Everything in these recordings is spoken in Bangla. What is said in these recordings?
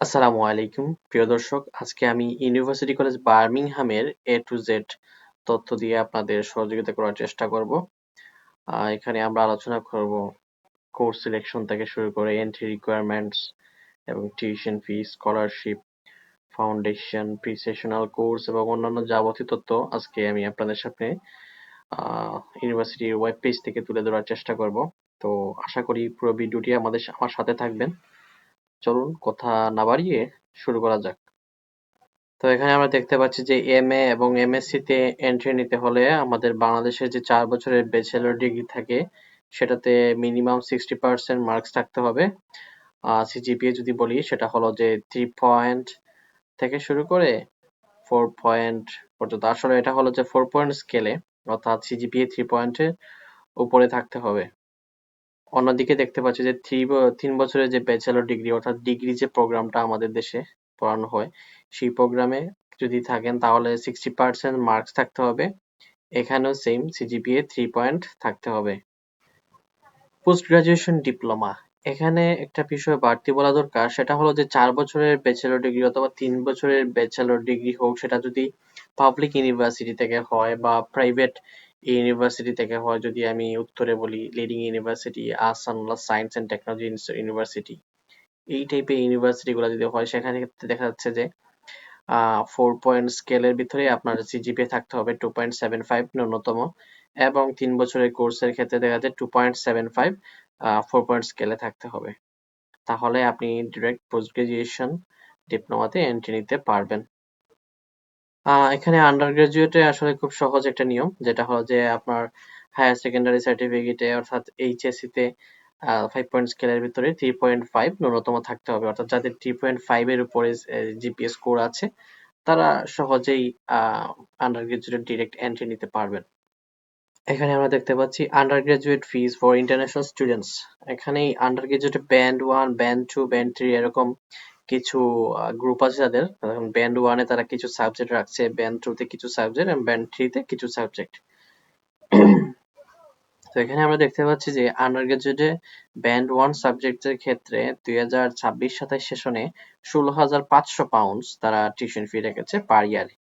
আসসালামু আলাইকুম প্রিয় দর্শক, আজকে আমি university college বার্মিংহামের A to Z তথ্য দিয়ে আপনাদের সহযোগিতা করার চেষ্টা করব। এখানে আমরা আলোচনা করব কোর্স সিলেকশন থেকে শুরু করে এন্ট্রি রিকোয়ারমেন্টস এবং tuition fee, scholarship, foundation, pre sessional course এবং অন্যান্য যাবতীয় তথ্য আজকে আমি আপনাদের সামনে ইউনিভার্সিটির ওয়েব পেজ থেকে তুলে ধরার চেষ্টা করব। তো আশা করি পুরো ভিডিওটি আমার সাথে থাকবেন। চলুন কথা না বাড়িয়ে শুরু করা যাক। তো এখানে আমরা দেখতে পাচ্ছি যে এমএ এবং এমএসসি তে এন্ট্রি নিতে হলে আমাদের বাংলাদেশের যে 4 বছরের ব্যাচেলর ডিগ্রি থাকে সেটাতে মিনিমাম 60% মার্কস থাকতে হবে। সিজিপিএ যদি বলি সেটা হলো যে 3 পয়েন্ট থেকে শুরু করে 4 পয়েন্ট পর্যন্ত। আসলে এটা হলো যে 4 পয়েন্ট স্কেলে, অর্থাৎ সিজিপিএ 3 পয়েন্টের উপরে থাকতে হবে। অন্যদিকে দেখতে পাচ্ছি যে 3 বছরের যে ব্যাচেলর ডিগ্রি অর্থাৎ ডিগ্রি যে প্রোগ্রামটা আমাদের দেশে পড়ানো হয় সেই প্রোগ্রামে যদি থাকেন তাহলে 60% মার্কস থাকতে হবে। এখানেও সেম সিজিপিএ 3 পয়েন্ট থাকতে হবে। পোস্ট গ্রাজুয়েশন ডিপ্লোমা, এখানে একটা বিষয় বাড়তি বলা দরকার, সেটা হলো যে 4 বছরের ব্যাচেলর ডিগ্রি অথবা 3 বছরের ব্যাচেলর ডিগ্রি হোক, সেটা যদি পাবলিক ইউনিভার্সিটি থেকে হয় বা প্রাইভেট ইউনিভার্সিটি থেকে হয়। যদি আমি উত্তরে বলি leading university, Ahsanullah science and technology university, এই টাইপের ইউনিভার্সিটি গুলো যদি হয় সেখানে ক্ষেত্রে দেখা যাচ্ছে যে 4 পয়েন্ট স্কেলের ভিতরে আপনার সিজিপিএ থাকতে হবে 2.75 ন্যূনতম, এবং 3 বছরের কোর্সের ক্ষেত্রে দেখা যায় 2.75 4 পয়েন্ট স্কেলে থাকতে হবে। তাহলে আপনি ডিরেক্ট পোস্ট গ্রাজুয়েশন ডিপ্লোমাতে এন্ট্রি নিতে পারবেন। এখানে আন্ডার গ্রাজুয়েটে আসলে খুব সহজ একটা নিয়ম, যেটা হলো যে আপনার হায়ার সেকেন্ডারি সার্টিফিকেটে অর্থাৎ এইচএসসি তে 5 পয়েন্ট স্কেলের ভিতরে 3.5 ন্যূনতম থাকতে হবে। অর্থাৎ যাদের 3.5 এর উপরে জিপিএ স্কোর আছে তারা সহজেই আন্ডার গ্রাজুয়েট ডিরেক্ট এন্ট্রি নিতে পারবেন। এখানে আমরা দেখতে পাচ্ছি under graduate fees for international students. এখানে আন্ডার গ্রাজুয়েটে ব্যান্ড 1, ব্যান্ড 2, ব্যান্ড 3 এরকম কিছু গ্রুপ আছে তাদের। ব্যান্ড 1 এ তারা কিছু সাবজেক্ট রাখছে, ব্যান্ড 2 তে কিছু সাবজেক্ট এবং ব্যান্ড 3 তে কিছু সাবজেক্ট। তো এখানে আমরা দেখতে পাচ্ছি যে আন্ডার গ্রাজুয়েটে ব্যান্ড 1 সাবজেক্টের ক্ষেত্রে 2026-27 সেশনে 16,500 পাউন্ডস তারা টিউশন ফি রেখেছে পার ইয়ারে,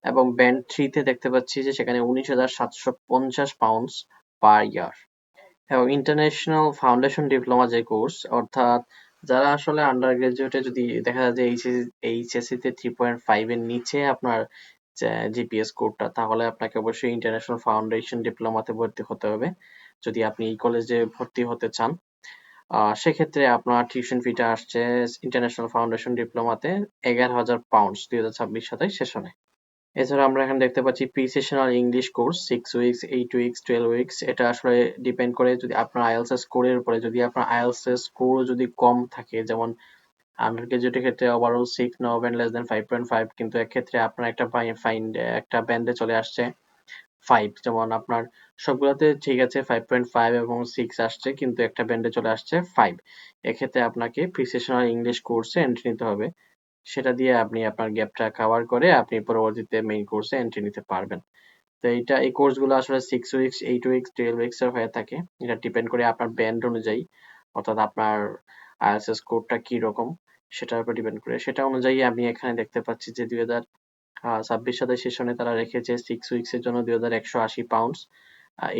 এবং ব্যান্ড 3 তে দেখতে পাচ্ছি যে সেখানে 19,750 পাউন্ডস পার ইয়ার। এবং ইন্টারন্যাশনাল ফাউন্ডেশন ডিপ্লোমা যে কোর্স, অর্থাৎ যারা আসলে আন্ডার গ্রাজুয়েটে যদি দেখা যায় যে এইচএসসি তে 3.5 এর নিচে আপনার জিপিএস কোডটা, তাহলে আপনাকে অবশ্যই ইন্টারন্যাশনাল ফাউন্ডেশন ডিপ্লোমাতে ভর্তি হতে হবে যদি আপনি এই কলেজে ভর্তি হতে চান। সেক্ষেত্রে আপনার টিউশন ফিটা আসছে ইন্টারন্যাশনাল ফাউন্ডেশন ডিপ্লোমাতে 11,000 পাউন্ডস 2026-27 সেশনে। এছাড়া আমরা এখানে দেখতে পাচ্ছি pre sessional English course 6 weeks, 8 weeks, 12 weeks. এটা আসলে ডিপেন্ড করে যদি আপনার আইএলটিএস এর স্কোরের উপরে। যদি আপনার আইএলটিএস এর স্কোর যদি কম থাকে, যেমন আন্ডার গ্রাজুয়েটের ক্ষেত্রে ওভারঅল 6 না হবে লেস দেন 5.5, কিন্তু এক্ষেত্রে আপনার একটা ব্যান্ডে চলে আসছে 5। যেমন আপনার সবগুলোতে ঠিক আছে 5.5 এবং 6 আসছে, কিন্তু একটা ব্যান্ডে চলে আসছে 5। এক্ষেত্রে আপনাকে প্রি সেশনাল ইংলিশ কোর্সে এন্ট্রি নিতে হবে। সেটা দিয়ে আপনি আপনার গ্যাপটা কভার করে আপনি পরবর্তীতে মেইন কোর্সে এন্ট্রি নিতে পারবেন। তো এই কোর্সগুলো আসলে 6 উইকস, 8 উইকস, 12 উইকস এর হয়ে থাকে। এটা ডিপেন্ড করে আপনার ব্যান্ড অনুযায়ী, অর্থাৎ আপনার আইএলটিএস স্কোরটা কি রকম সেটার উপর ডিপেন্ড করে। সেটা অনুযায়ী আমি এখানে দেখতে পাচ্ছি যে 2026-27 সেশনে তারা রেখেছে 6 উইকস এর জন্য 2,180 পাউন্ডস,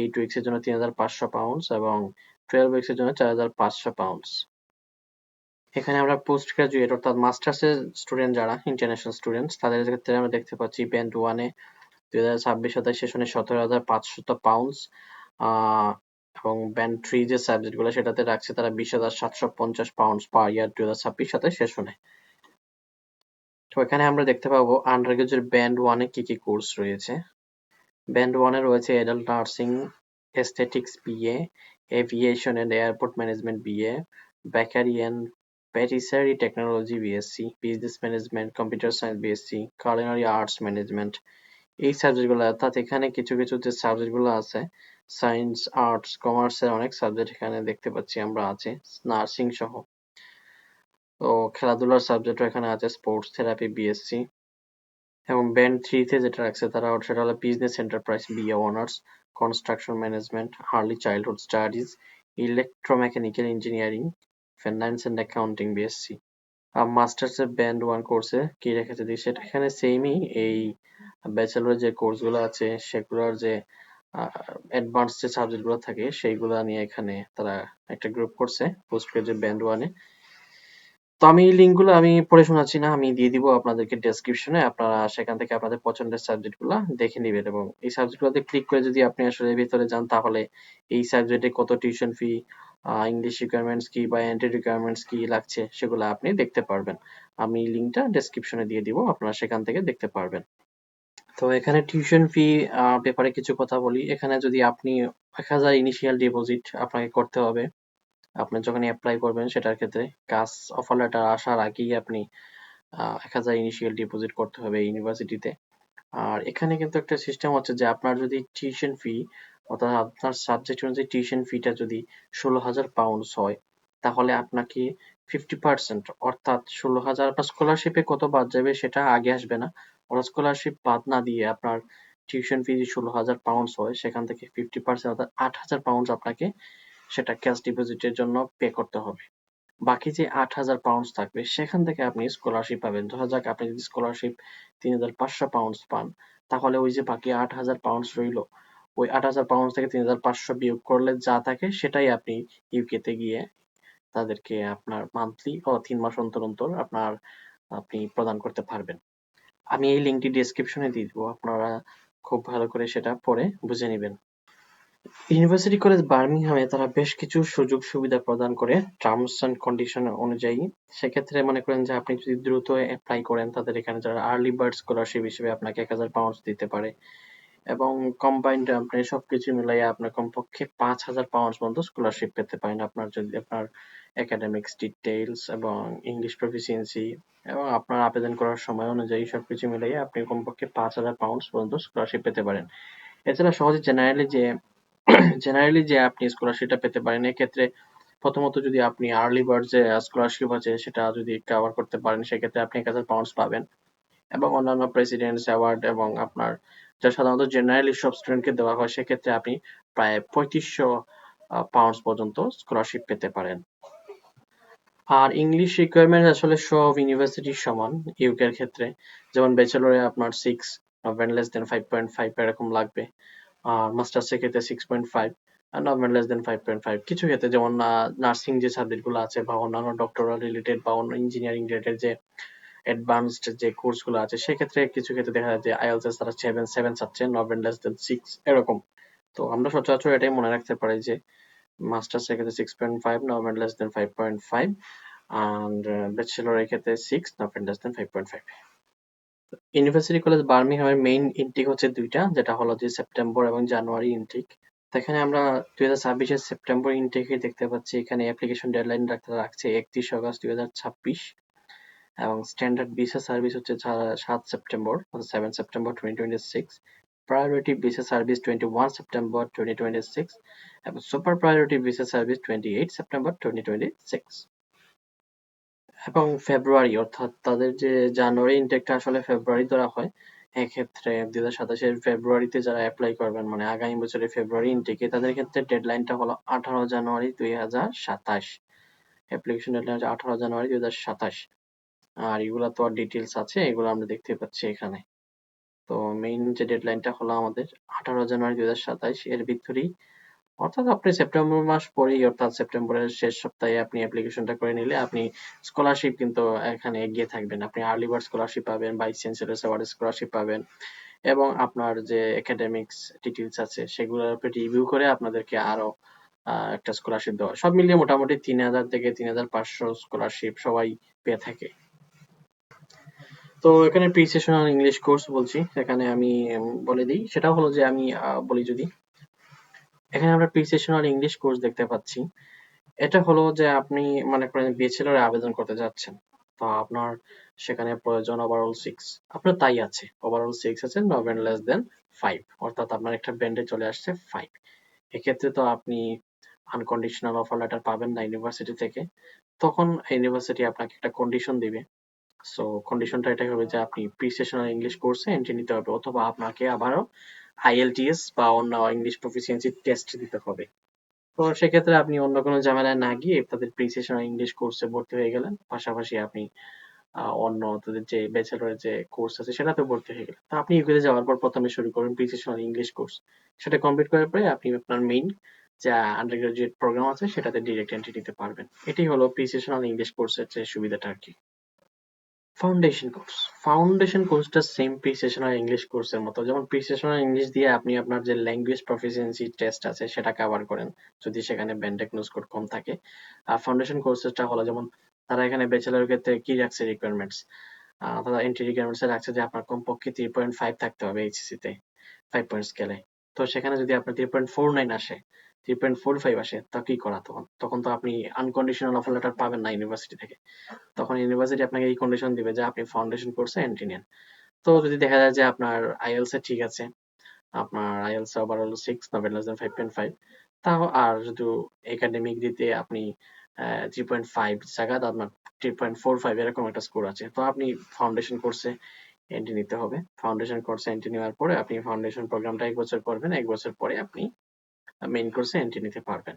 8 উইকস এর জন্য 3,500 পাউন্ডস এবং 12 উইকস এর জন্য 4,500 পাউন্ডস। এখানে আমরা পোস্ট গ্রাজুয়েট অর্থাৎ মাস্টার্সের স্টুডেন্ট যারা ইন্টারন্যাশনাল স্টুডেন্টস, তাদের ক্ষেত্রে আমরা দেখতে পাচ্ছি ব্যান্ড 1 এ 2026-27 সেশনে 17,500 পাউন্ডস, এবং ব্যান্ড 3 যে সাবজেক্ট গুলো সেটাতে রাখছে তারা 20,750 পাউন্ডস পার ইয়ার 2026-27 সেশনে। তো এখানে আমরা দেখতে পাবো আন্ডার গ্রাজুয়েট ব্যান্ড 1 এ কি কি কোর্স রয়েছে। ব্যান্ড 1 এ রয়েছে adult nursing, aesthetics BA, aviation and airport management BA, bakery and patisserie technology BSc, business management, computer science BSc, culinary arts management. এই সাবজেক্টগুলো, অর্থাৎ এখানে কিছু কিছু যে সাবজেক্টগুলো আছে, সায়েন্স, আর্টস, কমার্সের অনেক সাবজেক্ট এখানে দেখতে পাচ্ছি আমরা আছে, নার্সিং সহ। তো খেলাধুলার সাবজেক্টও এখানে আছে, স্পোর্টস থেরাপি বিএসসি। এবং ব্যান্ড 3 তে যেটা রাখছে তারা, সেটা হলো business enterprise BA honours, construction management, early childhood studies, electromechanical engineering, finance and accounting BSc. মাস্টার্সের ব্যান্ড ওয়ান কোর্সে কি রেখেছে দিই সেটা এখানে সেমই। এই ব্যাচেলরের যে কোর্সগুলো আছে সেগুলোর যে অ্যাডভান্স যে সাবজেক্টগুলো থাকে সেইগুলো নিয়ে এখানে তারা একটা গ্রুপ করছে পোস্ট করেছে ব্যান্ড ওয়ানে। তো আমি এই লিঙ্কগুলো আমি পড়ে শোনাচ্ছি না, আমি দিয়ে দিব আপনাদেরকে ডেসক্রিপশনে, আপনারা সেখান থেকে আপনাদের পছন্দের সাবজেক্টগুলো দেখে নেবেন এবং এই সাবজেক্টগুলোতে ক্লিক করে যদি আপনি আসলে ভিতরে যান তাহলে এই সাবজেক্টে কত টিউশন ফি, ইংলিশ রিকোয়ারমেন্টস কি বা এন্ট্রি রিকোয়ারমেন্টস কি লাগছে সেগুলো আপনি দেখতে পারবেন। আমি লিঙ্কটা ডেসক্রিপশনে দিয়ে দিব, আপনারা সেখান থেকে দেখতে পারবেন। তো এখানে টিউশন ফি ব্যাপারে কিছু কথা বলি। এখানে যদি আপনি 1000 ইনিশিয়াল ডিপোজিট আপনাকে করতে হবে আপনি যখন অ্যাপ্লাই করবেন, সেটার ক্ষেত্রে কাজ অফার লেটার আসার আগেই আপনি 1000 ইনিশিয়াল ডিপোজিট করতে হবে ইউনিভার্সিটিতে। আর এখানে কিন্তু একটা সিস্টেম হচ্ছে যে আপনার যদি টিউশন ফি অর্থাৎ আপনার সাবজেক্ট অনুযায়ী টিউশন ফিটা যদি 16,000 পাউন্ডস হয় তাহলে আপনাকে 50% অর্থাৎ 16,000 আপনার স্কলারশিপে কত বাদ যাবে সেটা আগে আসবে না। ওরা স্কলারশিপ বাদ না দিয়ে আপনার টিউশন ফি যে 16,000 পাউন্ডস হয় সেখান থেকে 50% অর্থাৎ 8,000 পাউন্ডস আপনাকে সেটা ক্যাশ ডিপোজিটের জন্য পে করতে হবে। বাকি যে 8,000 পাউন্ডস থাকবে সেখান থেকে আপনি স্কলারশিপ পাবেন। ধরা যাক আপনি যদি স্কলারশিপ 3,500 পাউন্ডস পান তাহলে ওই যে বাকি 8,000 পাউন্ডস রইলো, ওই 8,000 পাউন্ডস থেকে 3,500 বিয়োগ করলে যা থাকে সেটাই আপনি ইউকে তে গিয়ে তাদেরকে আপনার মান্থলি ও 3 মাস অন্তর অন্তর আপনি প্রদান করতে পারবেন। আমি এই লিঙ্কটি ডেসক্রিপশনে দিয়ে দিব, আপনারা খুব ভালো করে সেটা পড়ে বুঝে নেবেন। ইউনিভার্সিটি কলেজ বার্মিংহামে তারা বেশ কিছু সুযোগ সুবিধা প্রদান করে টার্মস এন্ড কন্ডিশন অনুযায়ী। সেক্ষেত্রে মনে করেন যে আপনি যদি দ্রুত অ্যাপ্লাই করেন তাদের এখানে যারা আর্লি বার্ড স্কলারশিপ হিসেবে আপনাকে 1,000 পাউন্ড দিতে পারে এবং কম্বাইন্ড আপনি সবকিছু মিলাইয়া আপনার কমপক্ষে 5,000 পাউন্ড পর্যন্ত স্কলারশিপ পেতে পারেন আপনার যদি আপনার একাডেমিক্স ডিটেইলস এবং ইংলিশ প্রফিসিয়েন্সি এবং আপনার আবেদন করার সময় অনুযায়ী সবকিছু মিলাইয়া আপনি কমপক্ষে 5,000 পাউন্ড পর্যন্ত স্কলারশিপ পেতে পারেন। এছাড়া সহজে জেনারেলি যে আপনি স্কলারশিপটা পেতে পারেন এক্ষেত্রে প্রথমত যদি আপনি আর্লি বার্ড যে স্কলারশিপ আছে সেটা যদি কভার করতে পারেন সেক্ষেত্রে আপনি 1,000 পাউন্ড পাবেন এবং অন্যান্য প্রেসিডেন্টস অ্যাওয়ার্ড এবং আপনার যা সাধারণত জেনারেলি সব স্টুডেন্টকে দেওয়া হয় সেক্ষেত্রে আপনি প্রায় 3500 পাউন্ড পর্যন্ত স্কলারশিপ পেতে পারেন। আর ইংলিশ রিকোয়ারমেন্ট আসলে সব ইউনিভার্সিটির সমান ইউকে এর ক্ষেত্রে, যেমন ব্যাচেলরে আপনার 6 নট লেস দেন 5.5 এরকম লাগবে, আর মাস্টার্সের ক্ষেত্রে 6.5 আর নট লেস দেন 5.5। কিছু ক্ষেত্রে যেমন নার্সিং যে সাবজেক্টগুলো আছে বা অন্যান্য ডক্টরাল রিলেটেড বা অন্য ইঞ্জিনিয়ারিং রিলেটেড যে অ্যাডভান্সড যে কোর্সগুলো আছে সেক্ষেত্রে কিছু ক্ষেত্রে দেখা যায় যে আইএলটিএস এর তারা 7 চাচ্ছে, নট লেস দেন 6 এরকম। তো আমরা সচরাচর এটাই মনে রাখতে পারি যে মাস্টার্স এর ক্ষেত্রে 6.5 not less than 5.5 and bachelor এর ক্ষেত্রে 6 not less than 5.5। University college বার্মিংহামের মেইন ইনটেক হচ্ছে দুইটা, যেটা হলো যে সেপ্টেম্বর এবং জানুয়ারি ইনটেক। তো এখানে আমরা 2026 এর সেপ্টেম্বর ইনটেকে দেখতে পাচ্ছি এখানে অ্যাপ্লিকেশন ডেডলাইন রাখছে 31 আগস্ট 2026 এবং স্ট্যান্ডার্ড ভিসা সার্ভিস হচ্ছে 7 September 2026, priority visa service 21 September 2026 এবং super priority visa service 28 September 2026। এবং ফেব্রুয়ারি অর্থাৎ তাদের যে জানুয়ারি ইনটেকটা আসলে ফেব্রুয়ারি ধরা হয়, এক্ষেত্রে 2027 ফেব্রুয়ারিতে যারা অ্যাপ্লাই করবেন মানে আগামী বছরের ফেব্রুয়ারি ইনটেকে তাদের ক্ষেত্রে ডেডলাইনটা হলো 18 জানুয়ারি 2027। অ্যাপ্লিকেশন ডেডলাইন হচ্ছে 18 জানুয়ারি 2027। আর এগুলা তো আর ডিটেলস আছে, এগুলো আমরা দেখতে পাচ্ছি এখানে। তো মেইন যে ডেডলাইনটা হলো আমাদের 18 জানুয়ারি 2027 এর ভিতরেই, অর্থাৎ আপনি সেপ্টেম্বর মাস পরেই অর্থাৎ সেপ্টেম্বরের শেষ সপ্তাহে আপনি অ্যাপ্লিকেশনটা করে নিলে আপনি স্কলারশিপ কিন্তু এখানে এগিয়ে থাকবেন। আপনি আর্লি বার্ড স্কলারশিপ পাবেন, ভাইস চ্যান্সেলর অ্যাওয়ার্ড স্কলারশিপ পাবেন এবং আপনার যে একাডেমিক্স ডিটেলস আছে সেগুলোর উপর রিভিউ করে আপনাদেরকে আরো একটা স্কলারশিপ দেওয়া হয়। সব মিলিয়ে মোটামুটি 3,000 থেকে 3,500 স্কলারশিপ সবাই পেয়ে থাকে। তো এখানে প্রি সেশনাল ইংলিশ কোর্স বলছি, এখানে আমি বলে দিই, সেটা হলো যে আমি বলি যদি এখানে আমরা প্রি সেশনাল ইংলিশ কোর্স দেখতে পাচ্ছি। এটা হলো যে আপনি মনে করেন ব্যাচেলরে আবেদন করতে যাচ্ছেন, তো আপনার সেখানে প্রয়োজন ওভারঅল 6, আপনার তাই আছে ওভারঅল 6 আছে, নট লেস দেন 5 অর্থাৎ আপনার একটা ব্যান্ডে চলে আসছে 5। এক্ষেত্রে তো আপনি আনকন্ডিশনাল অফার লেটার পাবেন না ইউনিভার্সিটি থেকে, তখন ইউনিভার্সিটি আপনাকে একটা কন্ডিশন দিবে। সো কন্ডিশনটা এটাই হবে যে আপনি প্রি সেশনাল ইংলিশ কোর্সে এন্ট্রি নিতে হবে অথবা আপনাকে আবারও আইএলটিএস বা অন্য ইংলিশ প্রফিসিয়েন্সি টেস্ট দিতে হবে। তো সেক্ষেত্রে আপনি অন্য কোনো ঝামেলায় না গিয়ে তাদের প্রি-সেশনাল ইংলিশ কোর্সে ভর্তি হয়ে গেলেন। পাশাপাশি আপনি অন্য তাদের যে ব্যাচেলরের যে কোর্স আছে সেটাতেও ভর্তি হয়ে গেলেন। তো আপনি ইউকেতে যাওয়ার পর ১ম এ শুরু করবেন প্রি-সেশনাল ইংলিশ কোর্স। সেটা কমপ্লিট করার পরে আপনি আপনার মেইন যে আন্ডার গ্র্যাজুয়েট প্রোগ্রাম আছে সেটাতে ডিরেক্ট এন্ট্রি নিতে পারবেন। এটাই হলো প্রি-সেশনাল ইংলিশ কোর্সের যে সুবিধাটা আরকি। Foundation course. ফাউন্ডেশন কোর্সটা সেম প্রি-সেশনাল ইংলিশ কোর্সের মতো। যেমন প্রি-সেশনাল ইংলিশ দিয়ে আপনি আপনার যে ল্যাঙ্গুয়েজ প্রফিসিয়েন্সি টেস্ট আছে সেটা কভার করেন, যদি সেখানে ব্যান্ড-টেকনো স্কোর কম থাকে। আর ফাউন্ডেশন কোর্সেসটা হলো যেমন তারা এখানে ব্যাচেলরের ক্ষেত্রে কি রাখছে রিকোয়ারমেন্টস? তারা এন্ট্রি রিকোয়ারমেন্টস এ রাখছে যে আপনার কমপক্ষে 3.5 থাকতে হবে এইচএসসি তে 5 পয়েন্ট স্কেলে। তো সেখানে যদি আপনার 3.49 আসে, 3.45 আসে, তা কি করা তখন? তখন তো আপনি আনকন্ডিশনাল অফার লেটার পাবেন না ইউনিভার্সিটি থেকে। তখন ইউনিভার্সিটি আপনাকে এই কন্ডিশন দিবে যে আপনি ফাউন্ডেশন কোর্সে এন্ট্রি নেন। তো যদি দেখা যায় যে আপনার আইএলটিএস এ ঠিক আছে, আপনার IELTS overall 6 not less than 5.5, তাও আর যদি একাডেমিক দিতে আপনি 3.5 জায়গায় আপনার 3.45 এরকম একটা স্কোর আছে, তো আপনি ফাউন্ডেশন কোর্সে এন্ট্রি নিতে হবে। ফাউন্ডেশন কোর্সে এন্ট্রি নেওয়ার পরে আপনি ফাউন্ডেশন প্রোগ্রামটা 1 বছর করবেন। 1 বছর পরে আপনি মেইন কোর্সে এন্ট্রি নিতে পারবেন।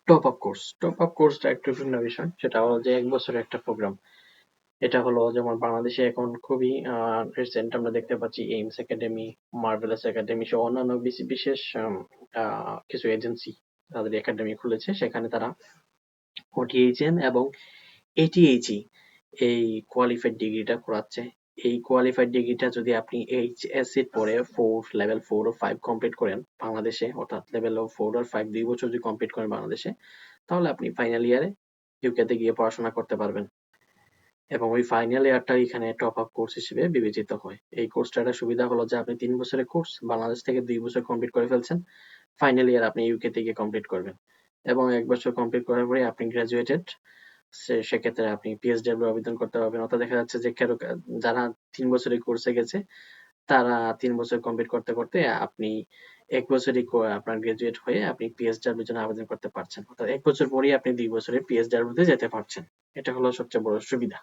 Top up course. Top up কোর্সটা একটু ভিন্ন বিষয়। সেটা হলো যে 1 বছরের একটা প্রোগ্রাম। এটা হলো যেমন বাংলাদেশে এখন খুবই রিসেন্ট আমরা দেখতে পাচ্ছি এইমস একাডেমি, মার্ভেলাস একাডেমি সহ অন্যান্য বিশেষ কিছু এজেন্সি তাদের একাডেমি খুলেছে। সেখানে তারা ওটিএইচএন এবং এটিএইচই এই কোয়ালিফাইড ডিগ্রিটা করাচ্ছে। এই কোয়ালিফাইড ডিগ্রিটা যদি আপনি এইচএসসির পরে লেভেল 4 ও 5 কমপ্লিট করেন বাংলাদেশে, অর্থাৎ লেভেল 4 আর 5 2 বছর যদি কমপ্লিট করেন বাংলাদেশে, তাহলে আপনি ফাইনাল ইয়ারে ইউকেতে গিয়ে পড়াশোনা করতে পারবেন। এবং ওই ফাইনাল ইয়ারটা এখানে টপ আপ কোর্স হিসেবে বিবেচিত হয়। এই কোর্সটার একটা সুবিধা হলো যে আপনি 3 বছরের কোর্স বাংলাদেশ থেকে 2 বছর কমপ্লিট করে ফেলছেন। ফাইনাল ইয়ার আপনি ইউকেতে গিয়ে কমপ্লিট করবেন। এবং 1 বছর কমপ্লিট করার পরে আপনি গ্র্যাজুয়েটেড। সেক্ষেত্রে আপনি পিএইচডব্লিউ আবেদন করতে পারবেন। অর্থাৎ দেখা যাচ্ছে যে যারা 3 বছরের কোর্সে গেছে তারা 3 বছর কমপ্লিট করতে করতে আপনি 1 বছরই আপনার গ্র্যাজুয়েট হয়ে আপনি পিএইচডব্লিউ এর জন্য আবেদন করতে পারছেন। অর্থাৎ 1 বছর পরেই আপনি 2 বছরের পিএইচডব্লিউ তে যেতে পারছেন। এটা হলো সবচেয়ে বড় সুবিধা।